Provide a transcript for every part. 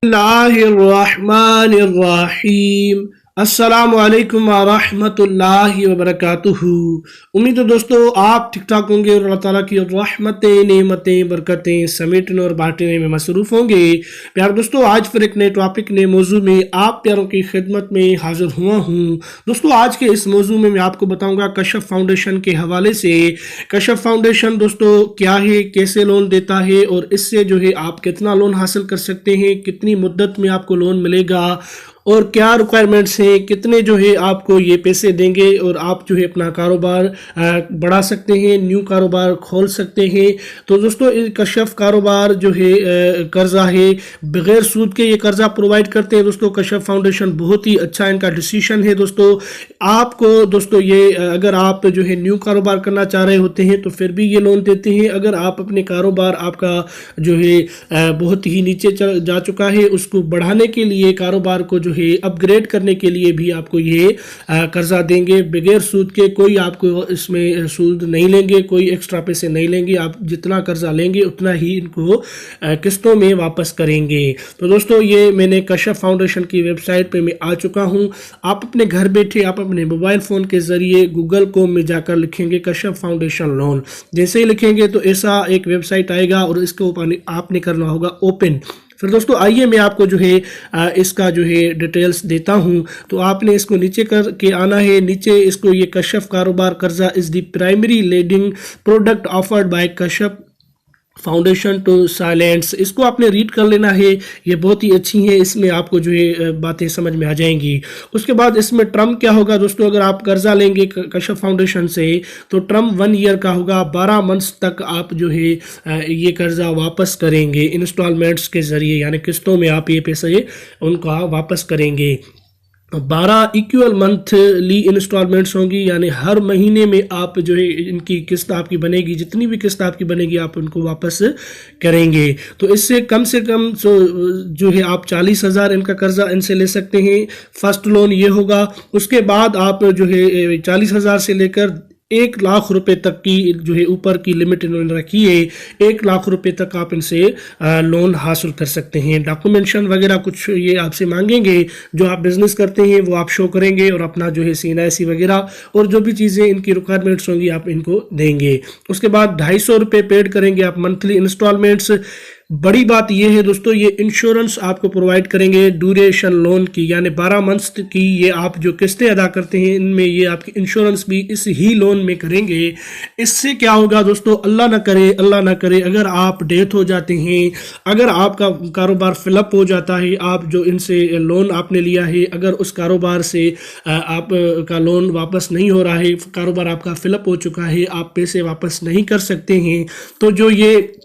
बिस्मिल्लाहिर्रहमानिर्रहीम। अस्सलामु अलैकुम वरहमतुल्लाहि वबरकातुहू। उम्मीद है दोस्तों आप ठीक ठाक होंगे और अल्लाह ताला की रहमतें नेमतें बरकतें समेटने और बांटने में मसरूफ़ होंगे। प्यार दोस्तों, आज फिर एक नए टॉपिक नए मौजू में आप प्यारों की खिदमत में हाजिर हुआ हूँ। दोस्तों, आज के इस मौजू में मैं आपको बताऊँगा कशफ फाउंडेशन के हवाले से। कशफ फाउंडेशन दोस्तों क्या है, कैसे लोन देता है और इससे जो है आप कितना लोन हासिल कर सकते हैं, कितनी मुद्दत में आपको लोन मिलेगा और क्या रिक्वायरमेंट्स हैं, कितने जो है आपको ये पैसे देंगे और आप जो है अपना कारोबार बढ़ा सकते हैं, न्यू कारोबार खोल सकते हैं। तो दोस्तों कशफ कारोबार जो है कर्जा है, बगैर सूद के ये कर्जा प्रोवाइड करते हैं। दोस्तों कशफ फाउंडेशन बहुत ही अच्छा इनका डिसीजन है। दोस्तों आपको दोस्तों ये अगर आप जो है न्यू कारोबार करना चाह रहे होते हैं तो फिर भी ये लोन देते हैं। अगर आप अपने कारोबार आपका जो है बहुत ही नीचे जा चुका है, उसको बढ़ाने के लिए कारोबार को जो है अपग्रेड करने के लिए भी आपको ये कर्जा देंगे बगैर सूद के। कोई आपको इसमें सूद नहीं लेंगे, कोई एक्स्ट्रा पैसे नहीं लेंगे। आप जितना कर्जा लेंगे उतना ही इनको किस्तों में वापस करेंगे। तो दोस्तों ये मैंने कशफ फाउंडेशन की वेबसाइट पे मैं आ चुका हूँ। आप अपने घर बैठे आप अपने मोबाइल फ़ोन के ज़रिए गूगल क्रोम में जाकर लिखेंगे कशफ फाउंडेशन लोन। जैसे ही लिखेंगे तो ऐसा एक वेबसाइट आएगा और इसको आपने करना होगा ओपन। फिर दोस्तों आइए मैं आपको जो है इसका जो है डिटेल्स देता हूं। तो आपने इसको नीचे करके आना है। नीचे इसको ये कशफ कारोबार कर्जा is the primary leading product offered by Kashf foundation to silence. इसको आपने रीड कर लेना है, ये बहुत ही अच्छी है, इसमें आपको जो है बातें समझ में आ जाएंगी। उसके बाद इसमें टर्म क्या होगा दोस्तों, अगर आप कर्जा लेंगे कशफ फाउंडेशन से तो टर्म 1 ईयर का होगा। 12 मंथ्स तक आप जो है ये कर्जा वापस करेंगे इंस्टॉलमेंट्स के ज़रिए, यानी किस्तों में आप ये पैसे उनका वापस करेंगे। 12 इक्वल मंथली इंस्टॉलमेंट्स होंगी, यानी हर महीने में आप जो है इनकी किस्त आपकी बनेगी, जितनी भी किस्त आपकी बनेगी आप उनको वापस करेंगे। तो इससे कम से कम जो है आप 40,000 इनका कर्जा इनसे ले सकते हैं। फर्स्ट लोन ये होगा। उसके बाद आप जो है 40,000 से लेकर 1 लाख रुपए तक की जो है ऊपर की लिमिट इन्होंने रखी है। 1 लाख रुपए तक आप इनसे लोन हासिल कर सकते हैं। डॉक्यूमेंटेशन वगैरह कुछ ये आपसे मांगेंगे, जो आप बिजनेस करते हैं वो आप शो करेंगे और अपना जो है CNIC वगैरह और जो भी चीज़ें इनकी रिक्वायरमेंट्स होंगी आप इनको देंगे। उसके बाद 250 रुपये पेड करेंगे आप मंथली इंस्टॉलमेंट्स। बड़ी बात यह है दोस्तों, ये इंश्योरेंस आपको प्रोवाइड करेंगे ड्यूरेशन लोन की, यानी 12 मंथ्स की ये आप जो किस्तें अदा करते हैं इनमें ये आपकी इंश्योरेंस भी इस ही लोन में करेंगे। इससे क्या होगा दोस्तों, अल्लाह ना करे अगर आप डेथ हो जाते हैं, अगर आपका कारोबार फिलअप हो जाता है, आप जो इनसे लोन आपने लिया है अगर उस कारोबार से आपका लोन वापस नहीं हो रहा है, कारोबार आपका फिलअप हो चुका है, आप पैसे वापस नहीं कर सकते हैं, तो जो ये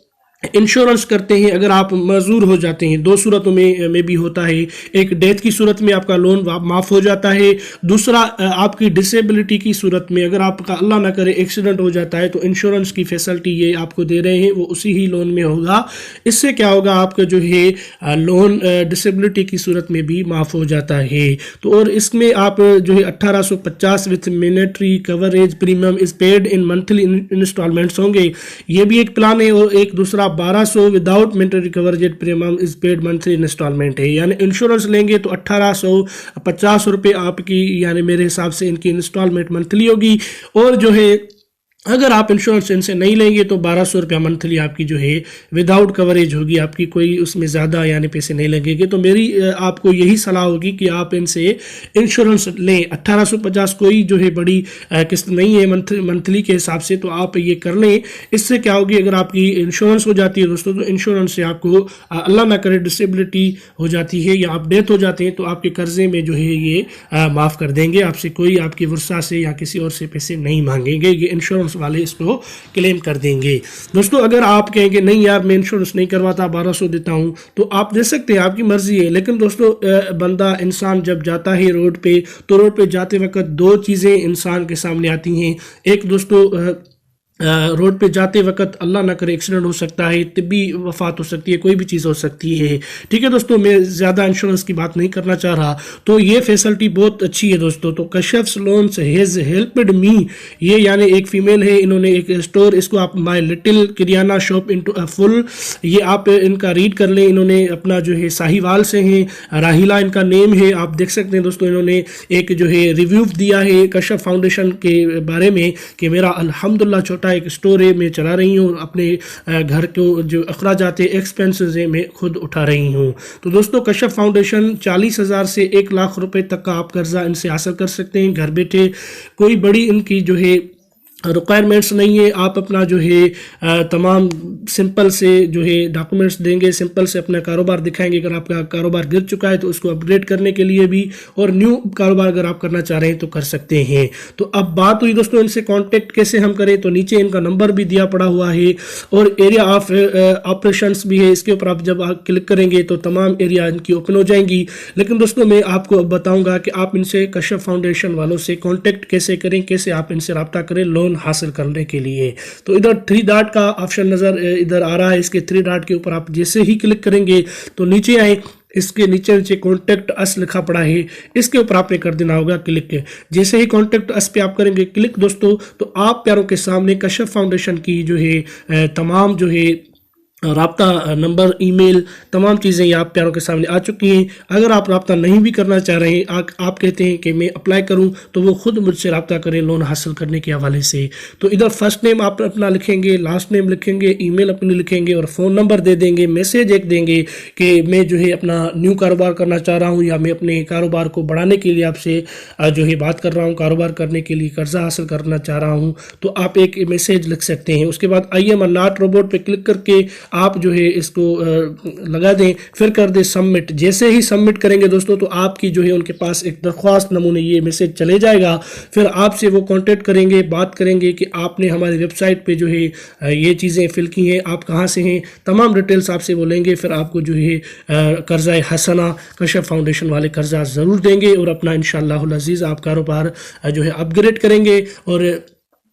इंश्योरेंस करते हैं, अगर आप मजूर हो जाते हैं, 2 सूरतों में भी होता है। एक डेथ की सूरत में आपका लोन माफ़ हो जाता है, दूसरा आपकी डिसेबिलिटी की सूरत में अगर आपका अल्लाह ना करे एक्सीडेंट हो जाता है तो इंश्योरेंस की फैसिलिटी ये आपको दे रहे हैं, वो उसी ही लोन में होगा। इससे क्या होगा, आपका जो है लोन डिसेबिलिटी की सूरत में भी माफ़ हो जाता है। तो और इसमें आप जो है 1850 with military coverage premium is paid in monthly instalments होंगे। ये भी एक प्लान है। और एक दूसरा 1200 without military coverage premium is paid monthly instalment है, यानी इंश्योरेंस लेंगे तो 1850 रुपये आपकी, यानी मेरे हिसाब से इनकी इंस्टॉलमेंट मंथली होगी। और जो है अगर आप इंश्योरेंस इनसे नहीं लेंगे तो 1200 रुपया मंथली आपकी जो है विदाउट कवरेज होगी, आपकी कोई उसमें ज़्यादा यानी पैसे नहीं लगेंगे। तो मेरी आपको यही सलाह होगी कि आप इनसे इंश्योरेंस लें। 1850 कोई जो है बड़ी किस्त नहीं है मंथली के हिसाब से, तो आप ये कर लें। इससे क्या होगी, अगर आपकी इंश्योरेंस हो जाती है दोस्तों तो इंश्योरेंस से आपको अल्लाह ना करे डिसेबिलिटी हो जाती है या आप डेथ हो जाते हैं तो आपके कर्जे में जो है ये माफ़ कर देंगे, आपसे कोई आपकी वर्षा से या किसी और से पैसे नहीं मांगेंगे, ये इंश्योरेंस वाले इसको क्लेम कर देंगे। दोस्तों अगर आप कहेंगे नहीं यार मैं इंश्योरेंस नहीं करवाता, 1200 देता हूं, तो आप दे सकते हैं, आपकी मर्जी है। लेकिन दोस्तों बंदा इंसान जब जाता है रोड पे तो रोड पे जाते वक्त 2 चीज़ें इंसान के सामने आती हैं। एक दोस्तों روڈ پہ جاتے وقت اللہ نہ کرے ایکسیڈنٹ ہو سکتا ہے، طبی وفات ہو سکتی ہے، کوئی بھی چیز ہو سکتی ہے، ٹھیک ہے دوستوں. میں زیادہ انشورنس کی بات نہیں کرنا چاہ رہا، تو یہ فیسلٹی بہت اچھی ہے دوستوں. تو کشف لونز ہیز ہیلپڈ می، یہ یعنی ایک فیمیل ہے، انہوں نے ایک اسٹور، اس کو آپ مائی لٹل کریانہ شاپ انٹو فل، یہ آپ ان کا ریڈ کر لیں. انہوں نے اپنا جو ہے ساہیوال سے ہیں، راہیلا ان کا نیم ہے، آپ دیکھ سکتے ہیں دوستوں. انہوں نے ایک جو ہے ریویو دیا ہے کشف فاؤنڈیشن کے بارے میں کہ میرا الحمدللہ چھوٹا ایک اسٹور ہے، میں چلا رہی ہوں، اپنے گھر کو جو اخراجات ایکسپینسز ہیں میں خود اٹھا رہی ہوں. تو دوستوں کشف فاؤنڈیشن 40,000 سے 1,00,000 روپے تک کا آپ قرضہ ان سے حاصل کر سکتے ہیں گھر بیٹھے. کوئی بڑی ان کی جو ہے ریکوائرمنٹس نہیں ہے. آپ اپنا جو ہے تمام سمپل سے جو ہے ڈاکومنٹس دیں گے، سمپل سے اپنا کاروبار دکھائیں گے. اگر آپ کا کاروبار گر چکا ہے تو اس کو اپ گریڈ کرنے کے لیے بھی، اور نیو کاروبار اگر آپ کرنا چاہ رہے ہیں تو کر سکتے ہیں. تو اب بات ہوئی دوستوں ان سے کانٹیکٹ کیسے ہم کریں، تو نیچے ان کا نمبر بھی دیا پڑا ہوا ہے اور ایریا آف آپریشنس بھی ہے. اس کے اوپر آپ جب آپ کلک کریں گے تو تمام ایریا ان کی اوپن ہو جائیں گی. لیکن دوستوں میں آپ کو بتاؤں گا کہ آپ ان سے کشف فاؤنڈیشن والوں سے کانٹیکٹ کیسے کریں، کیسے آپ ان سے رابطہ کریں لون حاصل کرنے کے لیے. تو ادھر 3 ڈاٹ کا آپشن نظر ادھر آ رہا ہے، اس کے 3 ڈاٹ کے اوپر آپ جیسے ہی کلک کریں گے تو نیچے آئیں، اس کے نیچے کانٹیکٹ اس لکھا پڑا ہے، اس کے اوپر آپ نے کر دینا ہوگا کلک. جیسے ہی کانٹیکٹ اس پہ آپ کریں گے کلک دوستوں، تو آپ پیاروں کے سامنے کشف فاؤنڈیشن کی جو ہے تمام جو ہے رابطہ نمبر، ای میل، تمام چیزیں یہ آپ پیاروں کے سامنے آ چکی ہیں. اگر آپ رابطہ نہیں بھی کرنا چاہ رہے ہیں، آپ کہتے ہیں کہ میں اپلائی کروں، تو وہ خود مجھ سے رابطہ کریں لون حاصل کرنے کے حوالے سے. تو ادھر فرسٹ نیم آپ اپنا لکھیں گے، لاسٹ نیم لکھیں گے، ای میل اپنی لکھیں گے اور فون نمبر دے دیں گے. میسیج ایک دیں گے کہ میں جو ہے اپنا نیو کاروبار کرنا چاہ رہا ہوں، یا میں اپنے کاروبار کو بڑھانے کے لیے آپ سے جو ہے بات کر رہا ہوں، کاروبار کرنے کے لیے قرضہ حاصل کرنا چاہ رہا ہوں. تو آپ ایک میسیج لکھ سکتے ہیں. اس کے بعد آئی ایم ناٹ روبوٹ پہ کلک کر کے آپ جو ہے اس کو لگا دیں، پھر کر دیں سبمٹ. جیسے ہی سبمٹ کریں گے دوستوں تو آپ کی جو ہے ان کے پاس ایک درخواست نمونے یہ میسیج چلے جائے گا. پھر آپ سے وہ کانٹیکٹ کریں گے، بات کریں گے کہ آپ نے ہماری ویب سائٹ پہ جو ہے یہ چیزیں فل کی ہیں، آپ کہاں سے ہیں، تمام ڈیٹیلز آپ سے وہ لیں گے. پھر آپ کو جو ہے قرضہ حسنہ کشف فاؤنڈیشن والے قرضہ ضرور دیں گے، اور اپنا انشاءاللہ العزیز آپ کاروبار جو ہے اپ گریڈ کریں گے. اور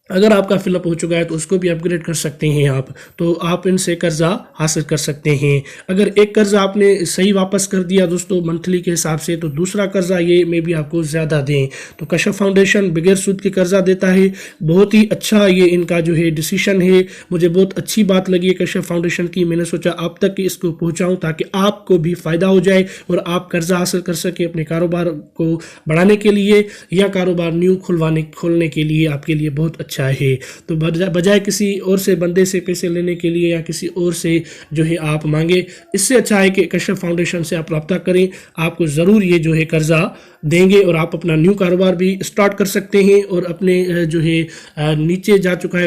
اگر آپ کا فل اپ ہو چکا ہے تو اس کو بھی اپ گریڈ کر سکتے ہیں آپ. تو آپ ان سے قرضہ حاصل کر سکتے ہیں. اگر ایک قرضہ آپ نے صحیح واپس کر دیا دوستوں منتھلی کے حساب سے، تو دوسرا قرضہ یہ میں بھی آپ کو زیادہ دیں. تو کشف فاؤنڈیشن بغیر سود کے قرضہ دیتا ہے. بہت ہی اچھا یہ ان کا جو ہے ڈیسیشن ہے، مجھے بہت اچھی بات لگی ہے کشف فاؤنڈیشن کی. میں نے سوچا آپ تک اس کو پہنچاؤں تاکہ آپ کو بھی فائدہ ہو جائے اور آپ قرضہ حاصل کر سکیں اپنے کاروبار کو بڑھانے کے لیے، یا کاروبار نیو کھولنے کے لیے آپ کے لیے بہت اچھا ہے. تو بجائے کسی اور سے بندے سے پیسے لینے کے لیے یا کسی اور سے جو ہے آپ مانگے، اس سے اچھا ہے کہ کشف فاؤنڈیشن سے آپ رابطہ کریں. آپ کو ضرور یہ جو ہے قرضہ دیں گے اور آپ اپنا نیو کاروبار بھی سٹارٹ کر سکتے ہیں. اور اپنے جو ہے نیچے جا چکا ہے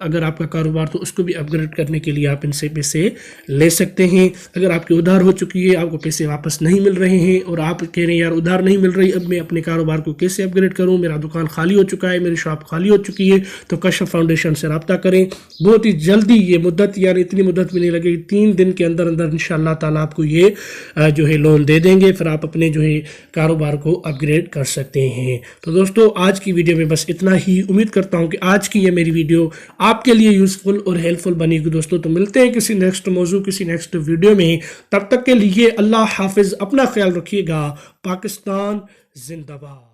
اگر آپ کا کاروبار، تو اس کو بھی اپ گریڈ کرنے کے لیے آپ ان سے پیسے لے سکتے ہیں. اگر آپ کی ادھار ہو چکی ہے، آپ کو پیسے واپس نہیں مل رہے ہیں اور آپ کہہ رہے ہیں یار ادھار نہیں مل رہی، اب میں اپنے کاروبار کو کیسے اپ گریڈ کروں، میرا دکان خالی ہو چکا ہے، میری شاپ خالی ہو چکی ہے، تو کشف فاؤنڈیشن سے رابطہ کریں. بہت ہی جلدی یہ مدت، یعنی اتنی مدت بھی نہیں لگے گی، 3 دن کے اندر انشاءاللہ تعالیٰ آپ کو یہ جو ہے لون دے دیں گے. پھر آپ اپنے جو ہے کاروبار کو اپ گریڈ کر سکتے ہیں. تو دوستو آج کی ویڈیو میں بس اتنا ہی. امید کرتا ہوں کہ آج کی یہ میری ویڈیو آپ کے لیے یوزفل اور ہیلپ فل بنی گی دوستو. تو ملتے ہیں کسی نیکسٹ موضوع، کسی نیکسٹ ویڈیو میں. تب تک کے لیے اللہ حافظ، اپنا خیال رکھیے گا. پاکستان زندہ باد.